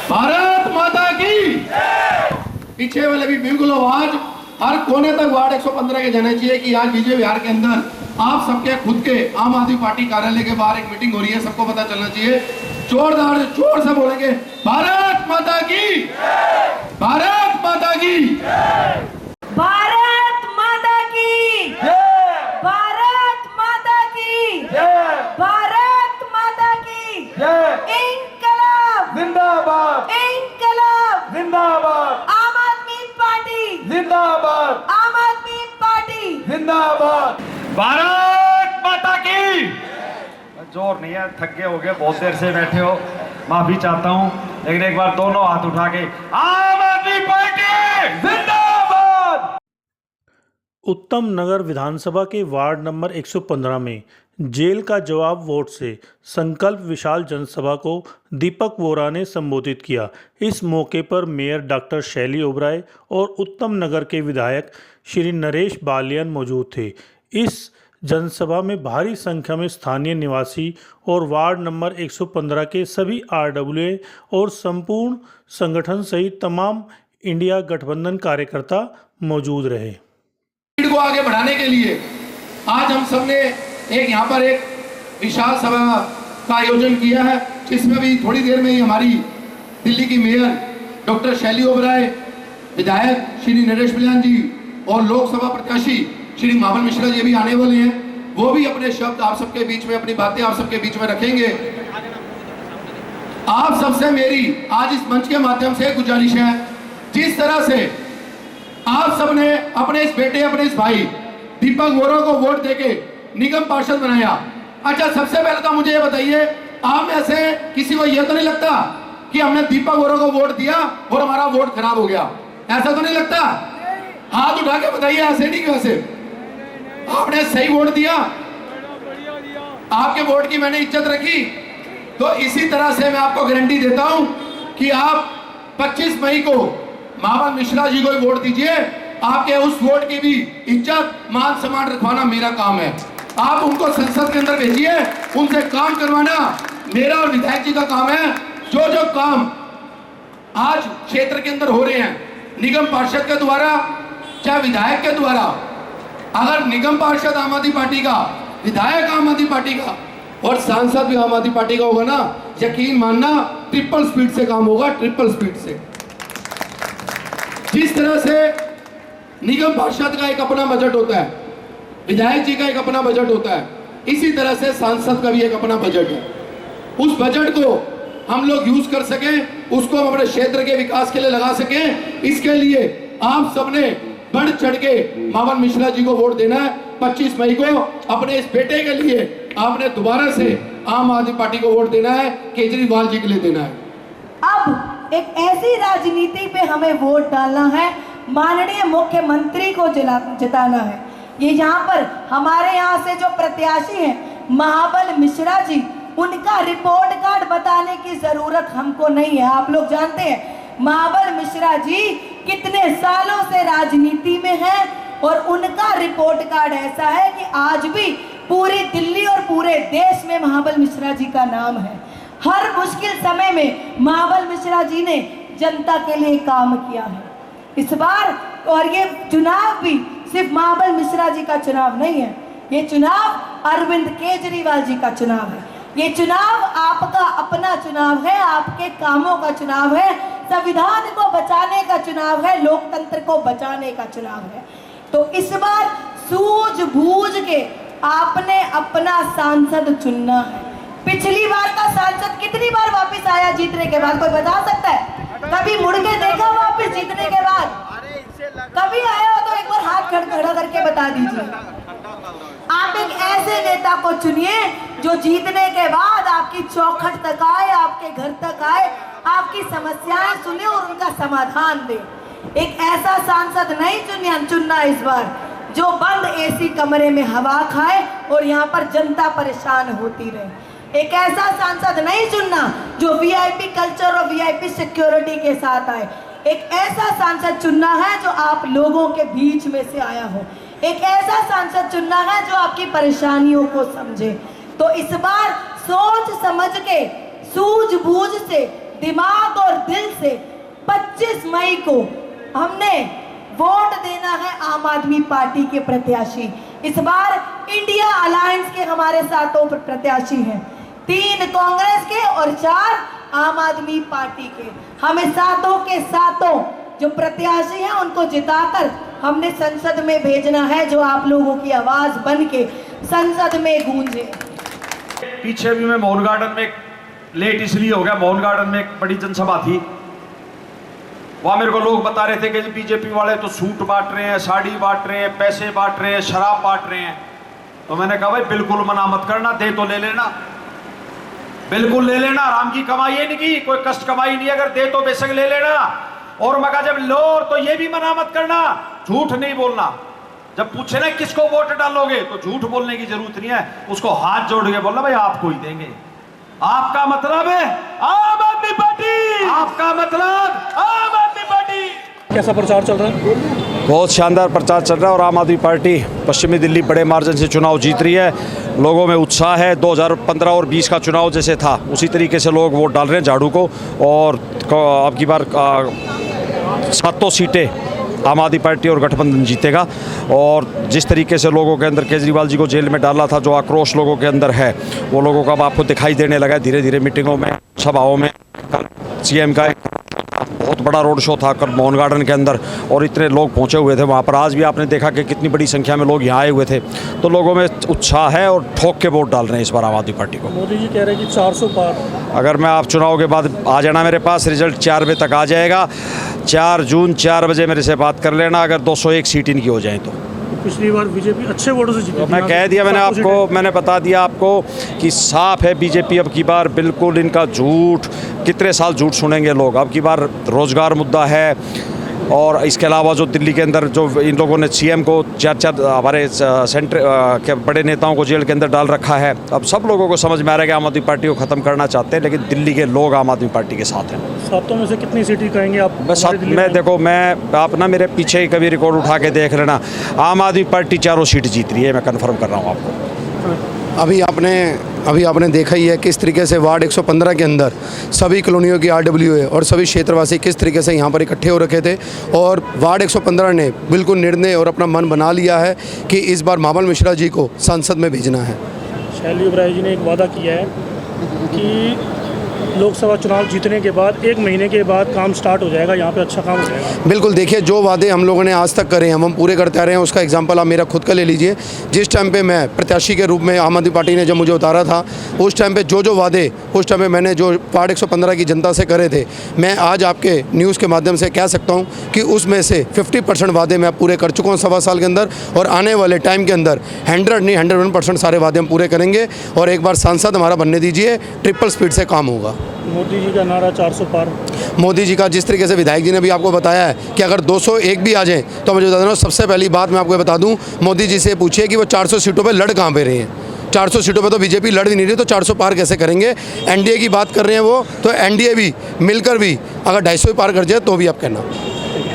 भारत माता की। पीछे वाले भी बिल्कुल आवाज हर कोने तक वार्ड 115 के जाना चाहिए कि आज विजय विहार के अंदर आप सबके खुद के आम आदमी पार्टी कार्यालय के बाहर एक मीटिंग हो रही है, सबको पता चलना चाहिए। जोरदार जोर से बोलेंगे भारत माता की, भारत माता की, भारत माता की, भारत माता की, भारत माता की, इंकलाब जिंदाबाद, इंकलाब जिंदाबाद, आम आदमी पार्टी जिंदाबाद, आम आदमी पार्टी जिंदाबाद, भारत माता की। जोर नहीं है, थक गए हो गए, बहुत देर से बैठे हो, माफी चाहता हूँ, लेकिन एक बार दोनों हाथ उठा के आम आदमी पार्टी जिंदाबाद। उत्तम नगर विधानसभा के वार्ड नंबर 115 में जेल का जवाब वोट से संकल्प विशाल जनसभा को दीपक वोरा ने संबोधित किया। इस मौके पर मेयर डॉक्टर शैली ओबराय और उत्तम नगर के विधायक श्री नरेश बालियान मौजूद थे। इस जनसभा में भारी संख्या में स्थानीय निवासी और वार्ड नंबर 115 के सभी आरडब्ल्यूए और संपूर्ण संगठन सहित तमाम इंडिया गठबंधन कार्यकर्ता मौजूद रहे। को आगे बढ़ाने के लिए आज हम सबने एक यहाँ पर एक विशाल सभा का आयोजन किया है, जिसमें भी थोड़ी देर में ही हमारी दिल्ली की मेयर डॉक्टर शैली ओबराय, विधायक श्री नरेश बालियान जी और लोकसभा प्रत्याशी श्री महाबल मिश्रा जी भी आने वाले हैं। वो भी अपने शब्द आप सबके बीच में, अपनी बातें आप सबके बीच में रखेंगे। आप सबसे मेरी आज इस मंच के माध्यम से गुजारिश है, जिस तरह से आप सबने अपने इस बेटे, अपने इस भाई दीपक वोरा को वोट देके निगम पार्षद बनाया। अच्छा, सबसे पहले तो मुझे ये बताइए, आप में से किसी को यह तो नहीं लगता कि हमने दीपक वोरा को वोट दिया और हमारा वोट खराब हो गया? ऐसा तो नहीं लगता? हाथ उठा के बताइए, ऐसे नहीं वैसे आपने सही वोट दिया, आपके वोट की मैंने इज्जत रखी। तो इसी तरह से मैं आपको गारंटी देता हूं कि आप 25 मई को महाबल मिश्रा जी को वोट दीजिए। आपके उस वोट की भी इज्जत, मान सम्मान रखवाना मेरा काम है। आप उनको संसद के अंदर भेजिए, उनसे काम करवाना मेरा और विधायक जी का काम है। जो जो काम आज क्षेत्र के अंदर हो रहे हैं निगम पार्षद के द्वारा, चाहे विधायक के द्वारा, अगर निगम पार्षद आम आदमी पार्टी का, विधायक आम आदमी पार्टी का और सांसद भी आम आदमी पार्टी का होगा ना, यकीन मानना ट्रिपल स्पीड से काम होगा, ट्रिपल स्पीड से। जिस तरह से निगम पार्षद का एक अपना बजट होता है, विधायक जी का एक अपना बजट होता है, इसी तरह से सांसद का भी एक अपना बजट है। उस बजट को हम लोग यूज कर सकें, उसको हम अपने क्षेत्र के विकास के लिए लगा सकें, इसके लिए आप सबने बढ़ चढ़ के महाबल मिश्रा जी को वोट देना है। 25 मई को अपने इस बेटे के लिए आपने दोबारा से आम आदमी पार्टी को वोट देना है, केजरीवाल जी के लिए देना है। अब एक ऐसी राजनीति पे हमें वोट डालना है, माननीय मुख्यमंत्री को जिताना है। ये यहाँ पर हमारे यहाँ से जो प्रत्याशी हैं महाबल मिश्रा जी, उनका रिपोर्ट कार्ड बताने की जरूरत हमको नहीं है। आप लोग जानते हैं महाबल मिश्रा जी कितने सालों से राजनीति में हैं और उनका रिपोर्ट कार्ड ऐसा है कि आज भी पूरी दिल्ली और पूरे देश में महाबल मिश्रा जी का नाम है। हर मुश्किल समय में महाबल मिश्रा जी ने जनता के लिए काम किया है। इस बार और ये चुनाव भी सिर्फ महाबल मिश्रा जी का चुनाव नहीं है, ये चुनाव अरविंद केजरीवाल जी का चुनाव है। ये चुनाव आपका अपना चुनाव है, आपके कामों का चुनाव है, संविधान को बचाने का चुनाव है, लोकतंत्र को बचाने का चुनाव है। तो इस बार सूझबूझ के आपने अपना सांसद चुनना है। पिछली बार का सांसद कितनी बार वापस आया जीतने के बाद, कोई बता सकता है? कभी मुड़ के देखा वापस जीतने के बाद? कभी आया हो तो एक बार हाथ खड़ा करके बता दीजिए। आप एक ऐसे नेता को चुनिए जो जीतने के बाद आपकी चौखट तक आए, आपके घर तक आए, आपकी समस्याएं सुने और उनका समाधान दे। एक ऐसा सांसद नहीं चुनना इस बार जो बंद एसी कमरे में हवा खाए और यहाँ पर जनता परेशान होती रहे। एक ऐसा सांसद नहीं चुनना जो वीआईपी कल्चर और वीआईपी सिक्योरिटी के साथ आए। एक ऐसा सांसद चुनना है जो आप लोगों के बीच में से आया हो। एक ऐसा सांसद चुनना है जो आपकी परेशानियों को समझे। तो इस बार सोच समझ के, सूझबूझ से, दिमाग और दिल से 25 मई को हमने वोट देना है आम आदमी पार्टी के प्रत्याशी। इस बार इंडिया अलायंस के हमारे सातों प्रत्याशी हैं, 3 कांग्रेस के और 4 आम आदमी पार्टी के। हमें सातों के सातों जो प्रत्याशी हैं उनको जिताकर हमने संसद में भेजना है, जो आप लोगों की आवाज बन के संसद में गूंजे। पीछे भी मैं मोहन गार्डन में लेट इसलिए हो गया, मोहन गार्डन में एक बड़ी जनसभा थी, वहां मेरे को लोग बता रहे थे कि बीजेपी वाले तो सूट बांट रहे हैं, साड़ी बांट रहे हैं, पैसे बांट रहे हैं, शराब बांट रहे हैं। तो मैंने कहा भाई बिल्कुल मना मत करना, दे तो ले लेना, बिल्कुल ले लेना, राम की कमाई है नहीं की, कोई कष्ट कमाई नहीं, अगर दे तो बेशक ले लेना। और मैं कहा जब लो तो ये भी मना मत करना, झूठ नहीं बोलना, जब पूछे ना किसको वोट डालोगे तो झूठ बोलने की जरूरत नहीं है, उसको हाथ जोड़ के बोलना भाई आपको ही देंगे, आपका मतलब है आम आदमी पार्टी, आपका मतलब आम आदमी पार्टी। कैसा प्रचार चल रहा है? बहुत शानदार प्रचार चल रहा है और आम आदमी पार्टी पश्चिमी दिल्ली बड़े मार्जिन से चुनाव जीत रही है। लोगों में उत्साह है, 2015 और 20 का चुनाव जैसे था उसी तरीके से लोग वोट डाल रहे हैं झाड़ू को। और अब की बार 7 सीटें आम आदमी पार्टी और गठबंधन जीतेगा। और जिस तरीके से लोगों के अंदर केजरीवाल जी को जेल में डाला था, जो आक्रोश लोगों के अंदर है, वो लोगों का अब आपको दिखाई देने लगा है धीरे धीरे मीटिंगों में, सभाओं में। कल सीएम का एक बहुत बड़ा रोड शो था कल मोहन गार्डन के अंदर और इतने लोग पहुंचे हुए थे वहाँ पर। आज भी आपने देखा कि कितनी बड़ी संख्या में लोग यहाँ आए हुए थे, तो लोगों में उत्साह है और ठोक के वोट डाल रहे हैं इस बार आम आदमी पार्टी को। मोदी जी कह रहे हैं कि 400 पार। अगर मैं आप चुनाव के बाद आ जाना मेरे पास, रिजल्ट 4 बजे तक आ जाएगा, 4 जून 4 बजे मेरे से बात कर लेना अगर 201 सीट इनकी हो जाए तो। पिछली बार बीजेपी अच्छे वोटों से जीती। मैं कह दिया, मैंने बता दिया आपको कि साफ है बीजेपी अब की बार बिल्कुल इनका झूठ, कितने साल झूठ सुनेंगे लोग। अब की बार रोजगार मुद्दा है और इसके अलावा जो दिल्ली के अंदर जो इन लोगों ने सीएम को 4 हमारे सेंटर के बड़े नेताओं को जेल के अंदर डाल रखा है। अब सब लोगों को समझ में आ रहा है कि आम आदमी पार्टी को ख़त्म करना चाहते हैं, लेकिन दिल्ली के लोग आम आदमी पार्टी के साथ हैं। सातों में से कितनी सीटें कहेंगे आप? मैं देखो, मैं आप ना मेरे पीछे ही कभी रिकॉर्ड उठा के देख लेना, आम आदमी पार्टी 4 सीट जीत रही है, मैं कन्फर्म कर रहा हूँ आपको। अभी आपने देखा ही है किस तरीके से वार्ड 115 के अंदर सभी कॉलोनियों की RWA और सभी क्षेत्रवासी किस तरीके से यहाँ पर इकट्ठे हो रखे थे। और वार्ड 115 ने बिल्कुल निर्णय और अपना मन बना लिया है कि इस बार महाबल मिश्रा जी को संसद में भेजना है। शैली उबराय जी ने एक वादा किया है कि लोकसभा चुनाव जीतने के बाद 1 महीने के बाद काम स्टार्ट हो जाएगा, यहाँ पे अच्छा काम हो जाएगा। बिल्कुल, देखिए जो वादे हम लोगों ने आज तक करे हैं हम पूरे करते आ रहे हैं। उसका एग्जांपल आप मेरा खुद का ले लीजिए। जिस टाइम पे मैं प्रत्याशी के रूप में आम आदमी पार्टी ने जब मुझे उतारा था, उस टाइम पे जो वादे उस टाइम पे मैंने जो वार्ड 115 की जनता से करे थे, मैं आज आपके न्यूज़ के माध्यम से कह सकता हूँ कि उसमें से 50% वादे मैं पूरे कर चुका हूँ 1.25 साल के अंदर। और आने वाले टाइम के अंदर 101% सारे वादे हम पूरे करेंगे। और एक बार सांसद हमारा बनने दीजिए, ट्रिपल स्पीड से काम होगा। मोदी जी का नारा 400 पार। मोदी जी का जिस तरीके से विधायक जी ने भी आपको बताया है कि अगर 201 भी आ जाए तो मुझे बता देना। सबसे पहली बात मैं आपको बता दूं, मोदी जी से पूछिए कि वो 400 सीटों पे लड़ कहाँ पे रहे हैं। 400 सीटों पे तो बीजेपी लड़ भी नहीं रही, तो 400 पार कैसे करेंगे। एनडीए की बात कर रहे हैं वो, तो एनडीए भी मिलकर भी अगर 250 पार कर जाए तो भी आप कहना।